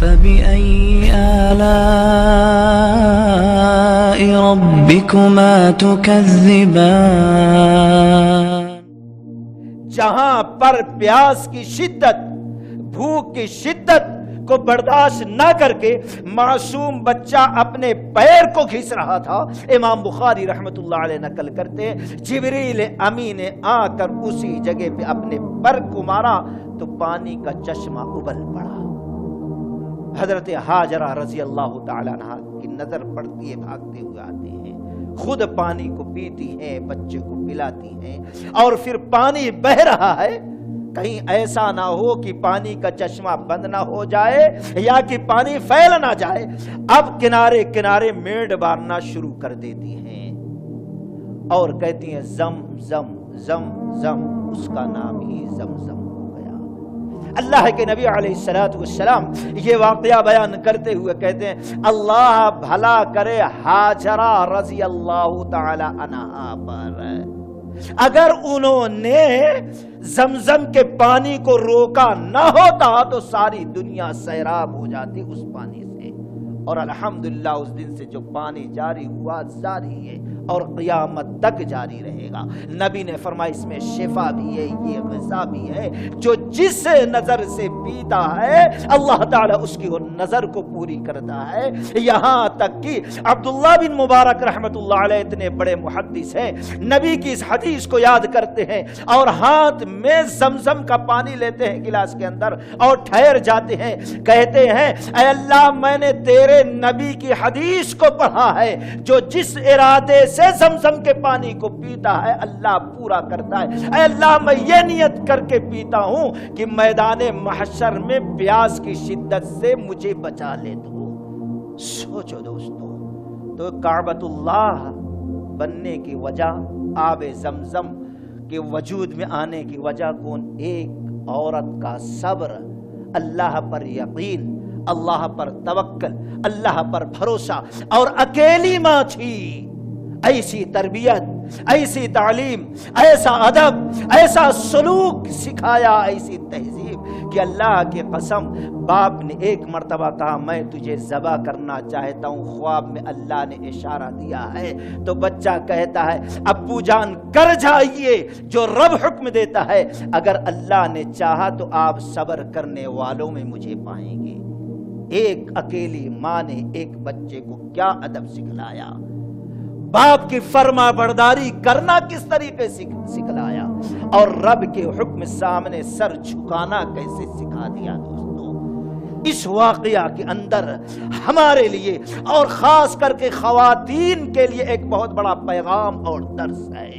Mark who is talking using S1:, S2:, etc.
S1: فبأي آلاء ربكما تكذبان
S2: جہاں پر پیاس کی شدت، بھوک کی شدت کو برداشت نہ کر کے معصوم بچہ اپنے پیر کو گھس رہا تھا، امام بخاری رحمت اللہ علیہ نقل کرتے ہیں جبریل امین نے آ کر اسی جگہ پہ اپنے پر کو مارا تو پانی کا چشمہ ابل پڑا۔ حضرت ہاجرہ رضی اللہ تعالیٰ عنہ کی نظر پڑتی ہے، بھاگتے ہوئے آتے ہیں، خود پانی کو پیتی ہیں، بچے کو پلاتی ہیں، اور پھر پانی بہ رہا ہے، کہیں ایسا نہ ہو کہ پانی کا چشمہ بند نہ ہو جائے یا کہ پانی پھیل نہ جائے۔ اب کنارے کنارے میڈ مارنا شروع کر دیتی ہیں اور کہتی ہیں زم زم زم زم، اس کا نام ہی زمزم ہو گیا۔ اللہ کے نبی علیہ السلام یہ واقعہ بیان کرتے ہوئے کہتے ہیں اللہ بھلا کرے ہاجرہ رضی اللہ تعالی عنہا پر، اگر انہوں نے زمزم کے پانی کو روکا نہ ہوتا تو ساری دنیا سیراب ہو جاتی اس پانی سے، اور الحمدللہ اس دن سے جو پانی جاری ہوا جاری ہے اور قیامت تک جاری رہے گا۔ نبی نے فرمایا اس میں شفا بھی ہے، یہ غذا بھی ہے، جو جس نظر سے پیتا ہے اللہ تعالیٰ اس کی وہ نظر کو پوری کرتا ہے۔ یہاں تک کہ عبداللہ بن مبارک رحمت اللہ علیہ اتنے بڑے محدث ہیں، نبی کی اس حدیث کو یاد کرتے ہیں اور ہاتھ میں زمزم کا پانی لیتے ہیں گلاس کے اندر اور ٹھہر جاتے ہیں، کہتے ہیں اے اللہ میں نے تیرے نبی کی حدیث کو پڑھا ہے، جو جس ارادے سے زمزم کے پانی کو پیتا ہے اللہ پورا کرتا ہے۔ اے اللہ میں یہ نیت کر کے پیتا ہوں کہ میدان محشر میں پیاس کی شدت سے مجھے بچا لے تو۔ سوچو دوستو، تو کعبۃ اللہ بننے کی وجہ، آب زمزم کے وجود میں آنے کی وجہ کون؟ ایک عورت کا صبر، اللہ پر یقین، اللہ پر توکل، اللہ پر بھروسہ، اور اکیلی ماں تھی۔ ایسی تربیت، ایسی تعلیم، ایسا ادب، ایسا سلوک سکھایا، ایسی تہذیب کہ اللہ کی قسم باپ نے ایک مرتبہ کہا میں تجھے ذبح کرنا چاہتا ہوں، خواب میں اللہ نے اشارہ دیا ہے تو بچہ کہتا ہے ابو جان کر جائیے جو رب حکم دیتا ہے، اگر اللہ نے چاہا تو آپ صبر کرنے والوں میں مجھے پائیں گے۔ ایک اکیلی ماں نے ایک بچے کو کیا ادب سکھلایا، باپ کی فرما برداری کرنا کس طریقے سے سکھلایا، اور رب کے حکم سامنے سر جھکانا کیسے سکھا دیا۔ دوستو اس واقعہ کے اندر ہمارے لیے اور خاص کر کے خواتین کے لیے ایک بہت بڑا پیغام اور درس ہے۔